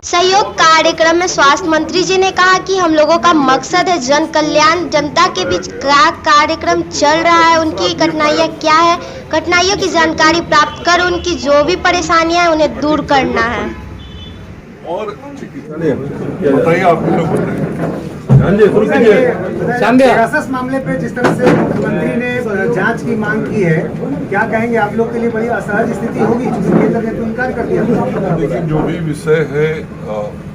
सहयोग कार्यक्रम में स्वास्थ्य मंत्री जी ने कहा कि हम लोगों का मकसद है जन कल्याण। जनता के बीच क्या कार्यक्रम चल रहा है, उनकी कठिनाइयाँ क्या है, कठिनाइयों की जानकारी प्राप्त कर उनकी जो भी परेशानियां हैं उन्हें दूर करना है। और बताइए आप लोग पेगासस मामले पे जिस तरह से मुख्यमंत्री ने जांच की मांग की है, क्या कहेंगे? आप लोग के लिए बड़ी असहज स्थिति होगी क्योंकि केंद्र ने तो इनकार कर दिया। लेकिन जो भी विषय है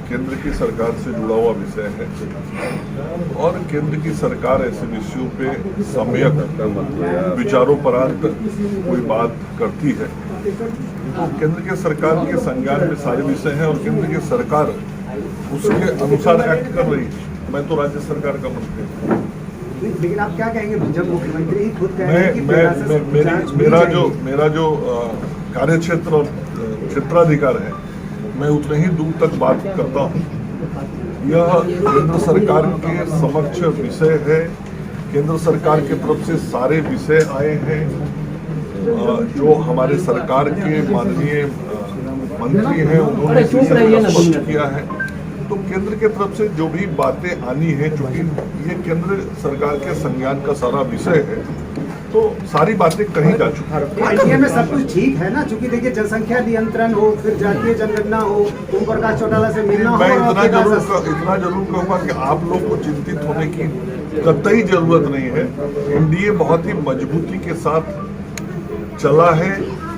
केंद्र की सरकार से जुड़ा हुआ विषय है और केंद्र की सरकार ऐसे विषयों पे सम्यक विचारोपरांत कोई बात करती है तो केंद्र के सरकार के संज्ञान में सारे विषय हैं और केंद्र की सरकार उसके अनुसार एक्ट कर रही है। मैं तो राज्य सरकार का मंत्री हूँ। लेकिन आप क्या कहेंगे जब मुख्यमंत्री ही खुद कह रहे हैं कि मेरा जो कार्य क्षेत्र और क्षेत्राधिकार है मैं उतने ही दूर तक बात करता हूँ। यह केंद्र सरकार के समक्ष विषय है। केंद्र सरकार की तरफ से सारे विषय आए हैं जो हमारे सरकार के माननीय मंत्री हैं उन्होंने स्पष्ट किया है। तो केंद्र की तरफ से जो भी बातें आनी है, चूंकि ये केंद्र सरकार के संज्ञान का सारा विषय है तो सारी बातें कही जा चुकी है। एनडीए में सब कुछ ठीक है ना, चूंकि देखिए जनसंख्या नियंत्रण हो, फिर जातीय जनगणना हो, ओम प्रकाश चौटाला से मिलना हो। मैं इतना जरूर कहूँगा कि आप लोग को चिंतित होने की कतई जरूरत नहीं है। एनडीए बहुत ही मजबूती के साथ चला है,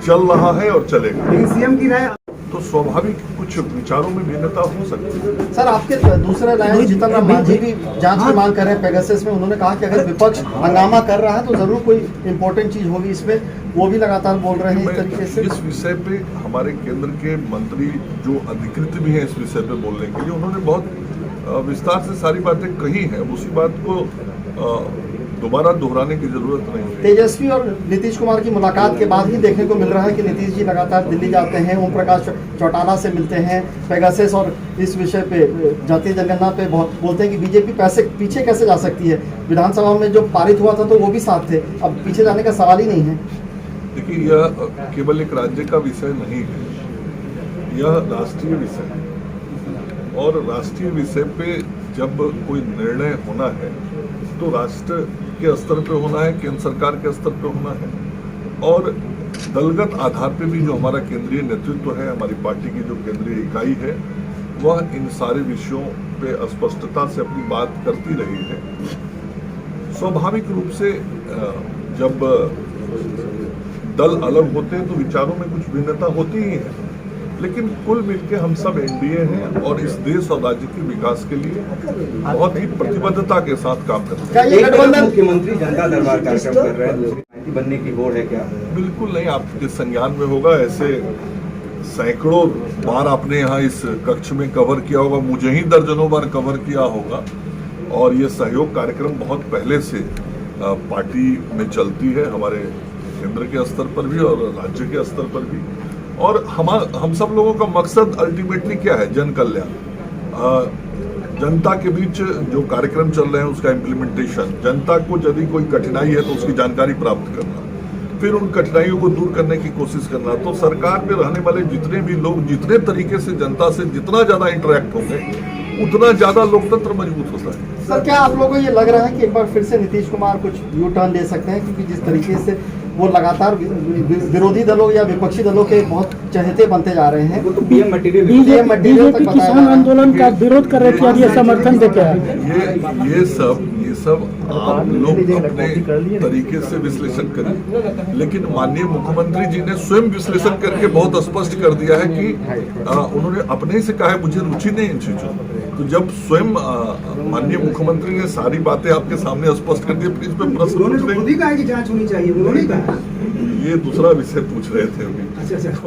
चल रहा है और चलेगा। लेकिन सीएम की राय तो स्वाभाविक कुछ विचारों में भिन्नता हो सकती है। सर, आपके दूसरे लाइन जीतन राम मांझी भी जांच की मांग कर रहे हैं पेगासस में। उन्होंने कहा कि अगर विपक्ष हंगामा कर रहा है तो जरूर कोई इंपॉर्टेंट चीज होगी इसमें, वो भी लगातार बोल रहे हैं इस तरीके से। इस विषय पे हमारे केंद्र के मंत्री जो अधिकृत भी हैं इस विषय पे बोलने के लिए, उन्होंने बहुत विस्तार से सारी बातें कही हैं। उसी बात को दोबारा दोहराने की जरूरत नहीं है। तेजस्वी और नीतीश कुमार की मुलाकात के बाद ही देखने को मिल रहा है कि नीतीश जी लगातार दिल्ली जाते हैं, ओम प्रकाश चौटाला से मिलते हैं, पेगासस और इस विषय पे जातीय जनगणना पे बहुत बोलते हैं कि बीजेपी पैसे पीछे कैसे जा सकती है। विधानसभा में जो पारित हुआ था तो वो भी साथ थे, अब पीछे जाने का सवाल ही नहीं है। देखिए, यह केवल एक राज्य का विषय नहीं है, यह राष्ट्रीय विषय है और राष्ट्रीय विषय पे जब कोई निर्णय होना है तो राष्ट्र के स्तर पे होना है, केंद्र सरकार के स्तर पे होना है और दलगत आधार पे भी जो हमारा केंद्रीय नेतृत्व है, हमारी पार्टी की जो केंद्रीय इकाई है, वह इन सारे विषयों पे स्पष्टता से अपनी बात करती रही है। स्वाभाविक रूप से जब दल अलग होते हैं तो विचारों में कुछ भिन्नता होती ही है, लेकिन कुल मिलकर हम सब एनडीए हैं और इस देश और राज्य के विकास के लिए बहुत ही प्रतिबद्धता के साथ काम करते हैं। मुख्यमंत्री जनता दरबार कार्यक्रम कर रहे हैं, बनने की होड़ है क्या? बिल्कुल नहीं, आपके संज्ञान में होगा। ऐसे सैकड़ों बार आपने यहाँ इस कक्ष में कवर किया होगा, मुझे ही दर्जनों बार कवर किया होगा और ये सहयोग कार्यक्रम बहुत पहले से पार्टी में चलती है, हमारे केंद्र के स्तर पर भी और राज्य के स्तर पर भी। और हम सब लोगों का मकसद अल्टीमेटली क्या है? जन कल्याण। जनता के बीच जो कार्यक्रम चल रहे हैं उसका इम्प्लीमेंटेशन, जनता को यदि कोई कठिनाई है तो उसकी जानकारी प्राप्त करना, फिर उन कठिनाइयों को दूर करने की कोशिश करना। तो सरकार में रहने वाले जितने भी लोग जितने तरीके से जनता से जितना ज्यादा इंटरेक्ट होंगे उतना ज्यादा लोकतंत्र मजबूत होता है। सर, क्या आप लोगों को ये लग रहा है कि एक बार फिर से नीतीश कुमार कुछ यू टर्न ले सकते हैं, क्योंकि जिस तरीके से वो लगातार विरोधी दलों या विपक्षी दलों के बहुत चहेते बनते जा रहे हैं? बीजेपी किसान आंदोलन का विरोध कर रहे थे, ये समर्थन देते हैं। ये सब आप लोग अपने तरीके से विश्लेषण करें, लेकिन माननीय मुख्यमंत्री जी ने स्वयं विश्लेषण करके बहुत स्पष्ट कर दिया है कि उन्होंने अपने ही से कहा है मुझे रुचि नहीं इन चीजों। तो जब स्वयं माननीय मुख्यमंत्री ने सारी बातें आपके सामने स्पष्ट कर दी, इस पर प्रश्न जांच होनी चाहिए, ये दूसरा विषय पूछ रहे थे अभी। अच्छा।